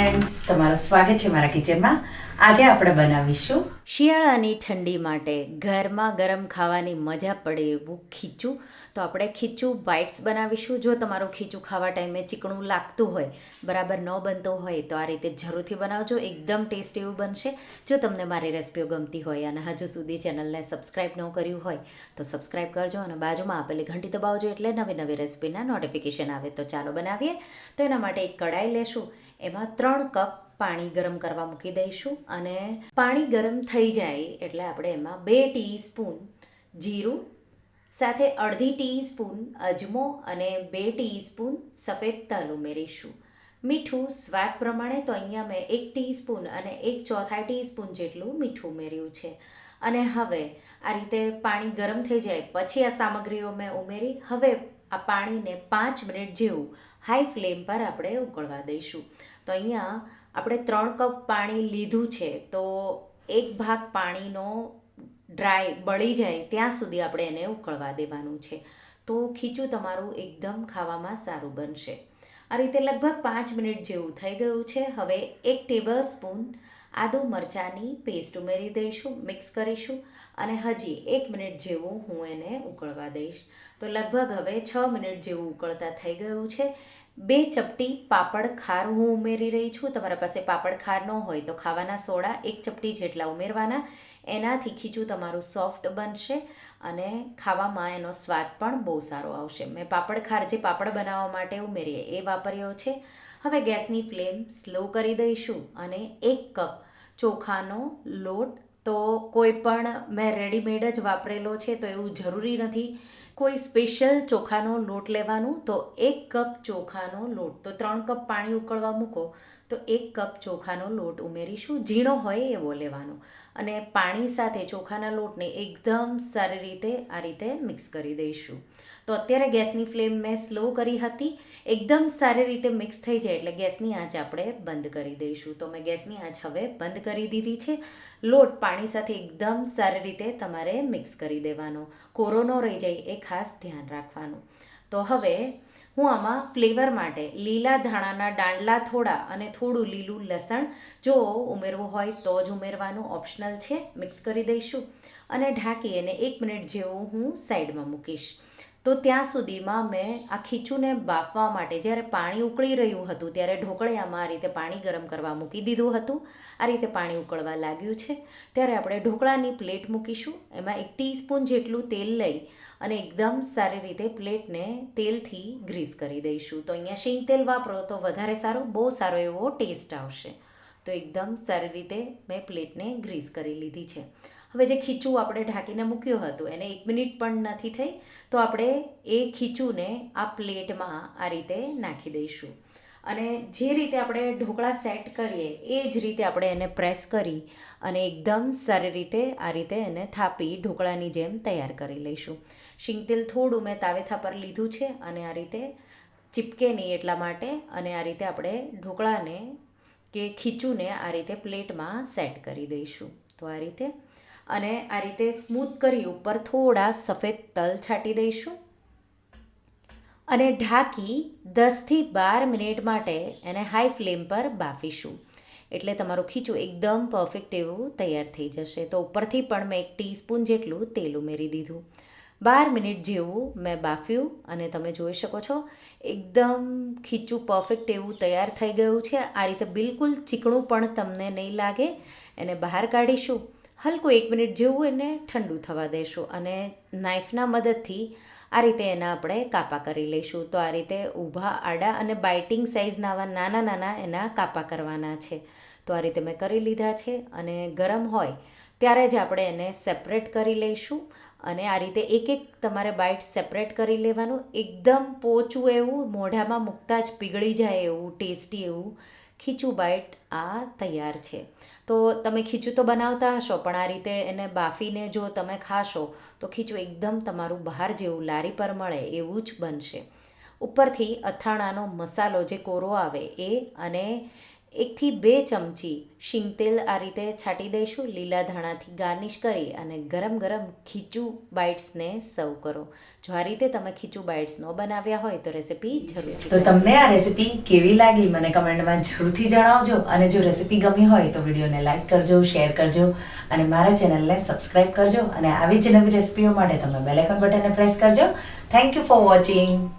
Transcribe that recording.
Friends, તમારું સ્વાગત છે મારા કિચનમાં. આજે આપણે બનાવીશું શિયાળાની ઠંડી માટે ગરમા ગરમ ખાવાની મજા પડે એવું ખીચું. તો આપણે ખીચું બાઇટ્સ બનાવીશું. જો તમારું ખીચું ખાવા ટાઈમે ચીકણું લાગતું હોય, બરાબર ન બનતું હોય, તો આ રીતે જરૂરથી બનાવજો. એકદમ ટેસ્ટી એવું બનશે. જો તમને મારી રેસિપીઓ ગમતી હોય અને હજુ સુધી ચેનલને સબસ્ક્રાઈબ ન કર્યું હોય તો સબસ્ક્રાઈબ કરજો અને બાજુમાં આપેલી ઘંટી દબાવજો, એટલે નવી નવી રેસિપીના નોટિફિકેશન આવે. તો ચાલો બનાવીએ. તો એના માટે એક કઢાઈ લેશું, એમાં 3 કપ પાણી ગરમ કરવા મૂકી દઈશું. અને પાણી ગરમ થઈ જાય એટલે આપણે એમાં 2 ટીસ્પૂન જીરું, સાથે અડધી ટીસ્પૂન અજમો અને 2 ટીસ્પૂન સફેદ તલ ઉમેરીશું. મીઠું સ્વાદ પ્રમાણે, તો અહીંયા મેં 1 ટીસ્પૂન અને 1/4 ટીસ્પૂન જેટલું મીઠું ઉમેર્યું છે. અને હવે આ રીતે પાણી ગરમ થઈ જાય પછી આ સામગ્રીઓ મેં ઉમેરી હવે આ પાણીને 5 મિનિટ જેવું હાઈ ફ્લેમ પર આપણે ઉકળવા દઈશું. તો અહીંયા આપણે 3 કપ પાણી લીધું છે, તો 1 ભાગ પાણીનો ડ્રાય બળી જાય ત્યાં સુધી આપણે એને ઉકળવા દેવાનું છે. તો ખીચું તમારું એકદમ ખાવામાં સારું બનશે. આ રીતે લગભગ 5 મિનિટ જેવું થઈ ગયું છે. હવે 1 ટેબલ સ્પૂન આદુ મરચાંની પેસ્ટ ઉમેરી દઈશું, મિક્સ કરીશું અને હજી 1 મિનિટ જેવું હું એને ઉકળવા દઈશ. તો લગભગ હવે 6 મિનિટ જેવું ઉકળતા થઈ ગયું છે. 2 ચપટી પાપડ ખાર હું ઉમેરી રહી છું. તમારા પાસે પાપડ ખાર ન હોય તો ખાવાના સોડા 1 ચપટી જેટલા ઉમેરવાના. એનાથી ખીચું તમારું સોફ્ટ બનશે અને ખાવામાં એનો સ્વાદ પણ બહુ સારો આવશે. મેં પાપડ ખાર જે પાપડ બનાવવા માટે ઉમેરીએ એ વાપર્યો છે. હવે ગેસની ફ્લેમ સ્લો કરી દઈશું અને 1 કપ ચોખાનો લોટ, તો કોઈ પણ મેં રેડીમેડ જ વાપરેલો છે, તો એવું જરૂરી નથી કોઈ સ્પેશિયલ ચોખાનો લોટ લેવાનું. તો 1 કપ ચોખાનો લોટ, તો 3 કપ પાણી ઉકળવા મૂકો તો 1 કપ ચોખાનો લોટ ઉમેરીશું. ઝીણો હોય એવો લેવાનો અને પાણી સાથે ચોખાના લોટને એકદમ સારી રીતે આ રીતે મિક્સ કરી દઈશું. તો અત્યારે ગેસની ફ્લેમ મેં સ્લો કરી હતી. એકદમ સારી રીતે મિક્સ થઈ જાય એટલે ગેસની આંચ આપણે બંધ કરી દઈશું. તો મેં ગેસની આંચ હવે બંધ કરી દીધી છે. લોટ પાણી સાથે એકદમ સારી રીતે તમારે મિક્સ કરી દેવાનો, કોરો ન રહી જાય એ ખાસ ધ્યાન રાખવાનું. તો હવે હું આમાં ફ્લેવર માટે લીલા ધાણાના દાંડલા થોડા અને થોડું લીલું લસણ જો ઉમેરવું હોય તો જ ઉમેરવાનું, ઓપ્શનલ છે. મિક્સ કરી દઈશું અને ઢાંકી અને 1 મિનિટ જેવું હું સાઈડમાં મૂકીશ. તો ત્યાં સુધીમાં મેં આ ખીચુંને બાફવા માટે જ્યારે પાણી ઉકળી રહ્યું હતું ત્યારે ઢોકળિયામાં આ રીતે પાણી ગરમ કરવા મૂકી દીધું હતું. આ રીતે પાણી ઉકળવા લાગ્યું છે ત્યારે આપણે ઢોકળાની પ્લેટ મૂકીશું. એમાં 1 ટીસ્પૂન જેટલું તેલ લઈ અને એકદમ સારી રીતે પ્લેટને તેલથી ગ્રીસ કરી દઈશું. તો અહીંયા શીંગ તેલ વાપરો તો વધારે સારું, બહુ સારો એવો ટેસ્ટ આવશે. તો એકદમ સારી રીતે મેં પ્લેટને ગ્રીસ કરી લીધી છે. હવે જે ખીચું આપણે ઢાંકીને મૂક્યું હતું એને 1 મિનિટ પણ નથી થઈ, તો આપણે એ ખીચુંને આ પ્લેટમાં આ રીતે નાખી દઈશું. અને જે રીતે આપણે ઢોકળા સેટ કરીએ એ જ રીતે આપણે એને પ્રેસ કરી અને એકદમ સારી રીતે આ રીતે એને થાપી ઢોકળાની જેમ તૈયાર કરી લઈશું. શીંગ તેલ થોડું મેં તાવેથા પર લીધું છે અને આ રીતે ચીપકે નહીં એટલા માટે. અને આ રીતે આપણે ઢોકળાને કે ખીચુંને આ રીતે પ્લેટમાં સેટ કરી દઈશું. તો આ રીતે અને આ રીતે સ્મૂથ કરી ઉપર થોડા સફેદ તલ છાંટી દઈશું અને ઢાંકી 10થી 12 મિનિટ માટે એને હાઈ ફ્લેમ પર બાફીશું. એટલે તમારું ખીચું એકદમ પરફેક્ટ એવું તૈયાર થઈ જશે. તો ઉપરથી પણ મેં 1 ટીસ્પૂન જેટલું તેલ ઉમેરી દીધું. 12 મિનિટ જેવું મેં બાફ્યું અને તમે જોઈ શકો છો એકદમ ખીચું પરફેક્ટ એવું તૈયાર થઈ ગયું છે. આ રીતે બિલકુલ ચીકણું પણ તમને નહીં લાગે. એને બહાર કાઢીશું, હલકું 1 મિનિટ જેવું એને ઠંડુ થવા દેશું અને નાઇફના મદદથી આ રીતે એના આપણે કાપા કરી લઈશું. તો આ રીતે ઊભા આડા અને બાઇટિંગ સાઇઝના આવા નાના નાના એના કાપા કરવાના છે. તો આ રીતે મેં કરી લીધા છે અને ગરમ હોય ત્યારે જ આપણે એને સેપરેટ કરી લઈશું. અને આ રીતે એક એક તમારે બાઇટ સેપરેટ કરી લેવાનું. એકદમ પોચું એવું મોઢામાં મૂકતા જ પીગળી જાય એવું ટેસ્ટી એવું ખીચું બાઇટ આ તૈયાર છે. તો તમે ખીચું તો બનાવતા હશો, પણ આ રીતે એને બાફીને જો તમે ખાશો તો ખીચું એકદમ તમારું બહાર જેવું લારી પર મળે એવું જ બનશે. ઉપરથી અથાણાનો મસાલો જે કોરો આવે એ અને 1 થી 2 ચમચી શીંગતેલ આ રીતે છાંટી દઈશું. લીલા ધાણાથી ગાર્નિશ કરી અને ગરમ ગરમ ખીચું બાઇટ્સને સર્વ કરો. જો આ રીતે તમે ખીચું બાઇટ્સ ન બનાવ્યા હોય તો રેસીપી જરૂરથી તો તમને આ રેસીપી કેવી લાગી મને કમેન્ટમાં જરૂરથી જણાવજો. અને જો રેસીપી ગમી હોય તો વિડીયોને લાઈક કરજો, શેર કરજો અને મારા ચેનલને સબસ્ક્રાઈબ કરજો. અને આવી જ નવી રેસીપીઓ માટે તમે બેલ આઇકન બટનને પ્રેસ કરજો. Thank you for watching.